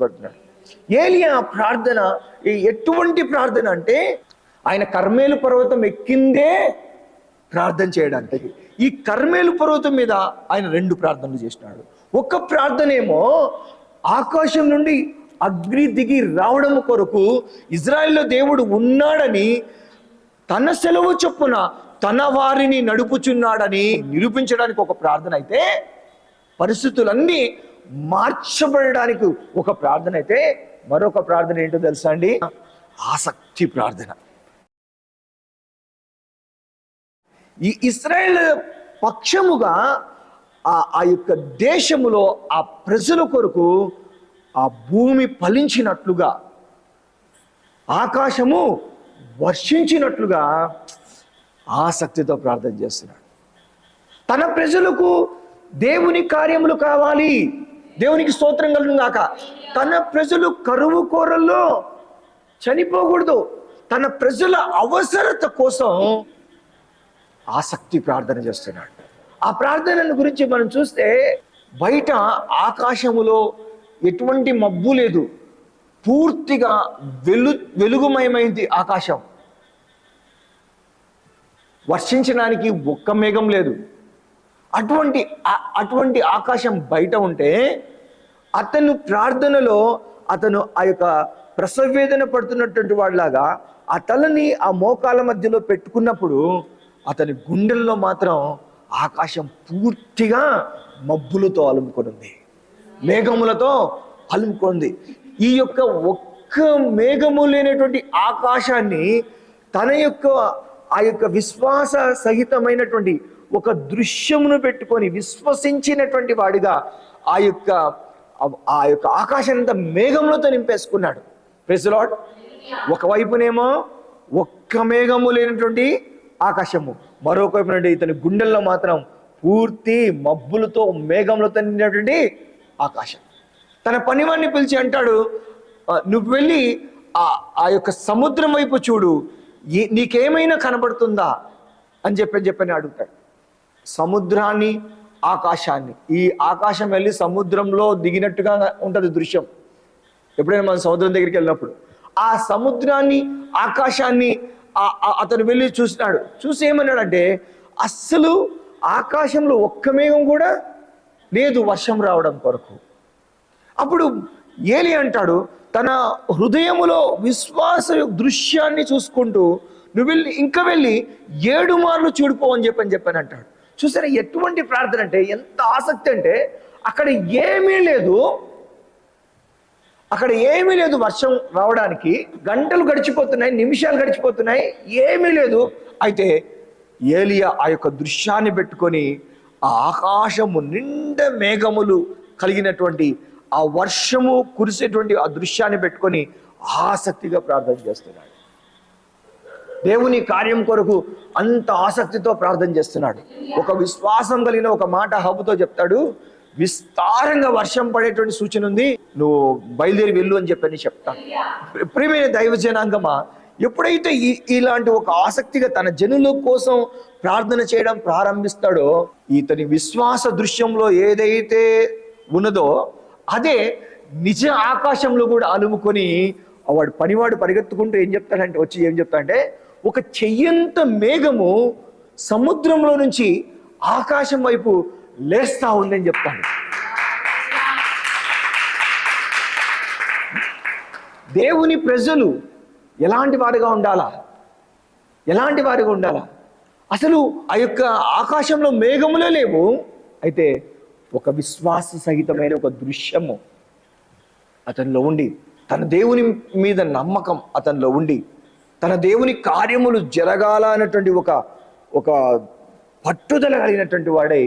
పడుతున్నాడు. ఏలియా ప్రార్థన ఎటువంటి ప్రార్థన అంటే ఆయన కర్మేలు పర్వతం ఎక్కిందే ప్రార్థన చేయడానికి. ఈ కర్మేలు పర్వతం మీద ఆయన 2 ప్రార్థనలు చేసినాడు. ఒక ప్రార్థన ఏమో ఆకాశం నుండి అగ్ని దిగి రావడం కొరకు ఇజ్రాయెల్లో దేవుడు ఉన్నాడని తన సెలవు చొప్పున తన వారిని నడుపుచున్నాడని నిరూపించడానికి ఒక ప్రార్థన అయితే, పరిస్థితులన్నీ మార్చబడడానికి ఒక ప్రార్థన అయితే, మరొక ప్రార్థన ఏంటో తెలుసా అండి? ఆసక్తి ప్రార్థన. ఈ ఇశ్రాయేలు పక్షముగా ఆ యొక్క దేశములో ఆ ప్రజల కొరకు ఆ భూమి ఫలించినట్లుగా, ఆకాశము వర్షించినట్లుగా ఆసక్తితో ప్రార్థన చేస్తున్నాడు. తన ప్రజలకు దేవుని కార్యములు కావాలి, దేవునికి స్తోత్రం కలుగును గాక. తన ప్రజలు కరువు కోరల్లో చనిపోకూడదు. తన ప్రజల అవసరత కోసం ఆసక్తి ప్రార్థన చేస్తున్నాడు. ఆ ప్రార్థనల గురించి మనం చూస్తే, బయట ఆకాశములో ఎటువంటి మబ్బు లేదు, పూర్తిగా వెలుగుమయమైంది ఆకాశం. వర్షించడానికి ఒక్క మేఘం లేదు. అటువంటి ఆకాశం బయట ఉంటే, అతను ప్రార్థనలో అతను ఆ యొక్క ప్రసవేదన పడుతున్నటువంటి వాడిలాగా ఆ తలని ఆ మోకాల మధ్యలో పెట్టుకున్నప్పుడు అతని గుండెల్లో మాత్రం ఆకాశం పూర్తిగా మబ్బులతో అలుముకొనుంది, మేఘములతో అలుముకొంది. ఈ యొక్క ఒక్క మేఘము లేనటువంటి ఆకాశాన్ని తన యొక్క ఆ యొక్క విశ్వాస సహితమైనటువంటి ఒక దృశ్యమును పెట్టుకొని విశ్వసించినటువంటి వాడిగా ఆ యొక్క ఆకాశాన్ని అంతా మేఘములతో నింపేసుకున్నాడు. Praise the Lord. ఒకవైపునేమో ఒక్క మేఘము లేనటువంటి ఆకాశము, మరొక వైపు నుండి ఇతని గుండెల్లో మాత్రం పూర్తి మబ్బులతో మేఘములతో నిండినటువంటి ఆకాశం. తన పనివాడిని పిలిచి అంటాడు, నువ్వు వెళ్ళి ఆ యొక్క సముద్రం వైపు చూడు, నీకేమైనా కనబడుతుందా అని చెప్పని అడుగుతాడు. సముద్రాన్ని, ఆకాశాన్ని, ఈ ఆకాశం వెళ్ళి సముద్రంలో దిగినట్టుగా ఉంటుంది దృశ్యం. ఎప్పుడైనా మనం సముద్రం దగ్గరికి వెళ్ళినప్పుడు ఆ సముద్రాన్ని, ఆకాశాన్ని అతను వెళ్ళి చూసినాడు. చూసి ఏమన్నాడంటే, అస్సలు ఆకాశంలో ఒక్క మేఘం కూడా లేదు వర్షం రావడం కొరకు. అప్పుడు ఏలి అంటాడు, తన హృదయములో విశ్వాస దృశ్యాన్ని చూసుకుంటూ, నువ్వు వెళ్ళి 7 మార్లు చూడిపో అని చెప్పని అంటాడు. చూసారా ఎటువంటి ప్రార్థన అంటే, ఎంత ఆసక్తి అంటే, అక్కడ ఏమీ లేదు వర్షం రావడానికి. గంటలు గడిచిపోతున్నాయి, నిమిషాలు గడిచిపోతున్నాయి, ఏమీ లేదు. అయితే ఏలియా ఆ యొక్క దృశ్యాన్ని పెట్టుకొని ఆ ఆకాశము నిండా మేఘములు కలిగినటువంటి ఆ వర్షము కురిసేటువంటి ఆ దృశ్యాన్ని పెట్టుకొని ఆసక్తిగా ప్రార్థన చేస్తున్నాడు. దేవుని కార్యం కొరకు అంత ఆసక్తితో ప్రార్థన చేస్తున్నాడు. ఒక విశ్వాసం కలిగిన ఒక మాట హబ్బుతో చెప్తాడు, విస్తారంగా వర్షం పడేటువంటి సూచన ఉంది, నువ్వు బయలుదేరి వెళ్ళు అని చెప్తాను. ప్రియమైన దైవ జనాంగమా, ఎప్పుడైతే ఇలాంటి ఒక ఆసక్తిగా తన జనుల కోసం ప్రార్థన చేయడం ప్రారంభిస్తాడో, ఇతని విశ్వాస దృశ్యంలో ఏదైతే ఉన్నదో అదే నిజ ఆకాశంలో కూడా అలుముకొని పనివాడు పరిగెత్తుకుంటూ ఏం చెప్తాడంటే ఒక చెయ్యంత మేఘము సముద్రంలో నుంచి ఆకాశం వైపు లేస్తా ఉందని చెప్తాడు. దేవుని ప్రజలు ఎలాంటి వారిగా ఉండాలా? అసలు ఆ యొక్క ఆకాశంలో మేఘములే లేవు. అయితే ఒక విశ్వాస సహితమైన ఒక దృశ్యము అతనిలో ఉండి, తన దేవుని మీద నమ్మకం అతనిలో ఉండి, తన దేవుని కార్యములు జరగాల అన్నటువంటి ఒక పట్టుదల కలిగినటువంటి వాడై,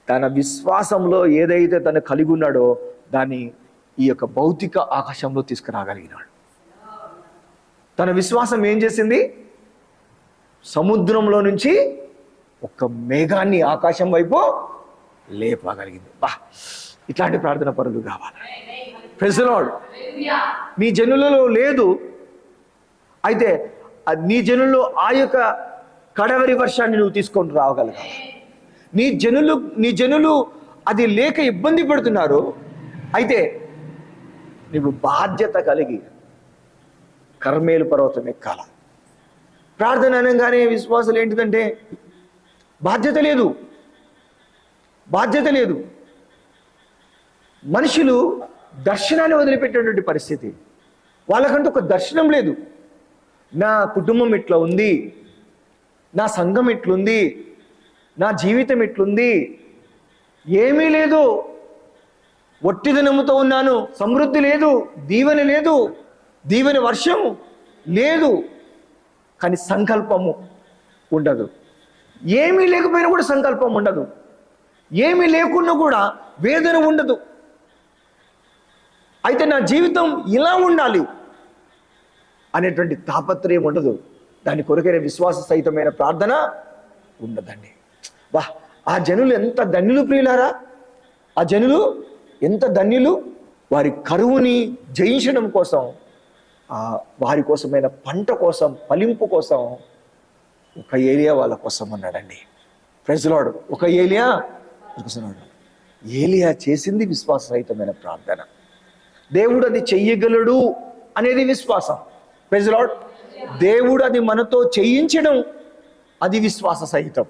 తన విశ్వాసంలో ఏదైతే తను కలిగి ఉన్నాడో దాన్ని ఈ యొక్క భౌతిక ఆకాశంలో తీసుకురాగలిగినాడు. తన విశ్వాసం ఏం చేసింది? సముద్రంలో నుంచి ఒక మేఘాన్ని ఆకాశం వైపు లేపగలిగింది. ఇట్లాంటి ప్రార్థన పరులు కావాలి. Praise the lord. నీ జనులలో లేదు, అయితే నీ జనుల్లో ఆ యొక్క కడవరి వర్షాన్ని నువ్వు తీసుకొని రాగలగాలి. నీ జనులు అది లేక ఇబ్బంది పడుతున్నారు. అయితే నువ్వు బాధ్యత కలిగి కర్మేలు పర్వతం ఎక్కాల. ప్రార్థన అనగానే విశ్వాసాలు ఏంటిదంటే బాధ్యత లేదు. మనుషులు దర్శనాన్ని వదిలిపెట్టేటువంటి పరిస్థితి. వాళ్ళకంటూ ఒక దర్శనం లేదు. నా కుటుంబం ఇట్లా ఉంది, నా సంఘం ఇట్లుంది, నా జీవితం ఇట్లుంది, ఏమీ లేదు, ఒట్టిదనముతో ఉన్నాను, సమృద్ధి లేదు, దీవెన వర్షం లేదు, కానీ సంకల్పము ఉండదు. ఏమీ లేకపోయినా కూడా సంకల్పం ఉండదు, ఏమీ లేకున్నా కూడా వేదన ఉండదు. అయితే నా జీవితం ఇలా ఉండాలి అనేటువంటి తాపత్రయం ఉండదు. దాని కొరకైన విశ్వాస సహితమైన ప్రార్థన ఉండదండి. వా, ఆ జనులు ఎంత ధన్యులు ప్రియులారా! ఆ జనులు ఎంత ధన్యులు! వారి కరువుని జయించడం కోసం, వారి కోసమైన పంట కోసం, ఫలింపు కోసం ఒక ఏలియా వాళ్ళ కోసం అన్నాడండి. Praise the lord. ఒక ఏలియా చేసింది విశ్వాస సహితమైన ప్రార్థన. దేవుడు అది చెయ్యగలడు అనేది విశ్వాసం. Praise the lord. దేవుడు అది మనతో చేయించడం, అది విశ్వాస సహితం.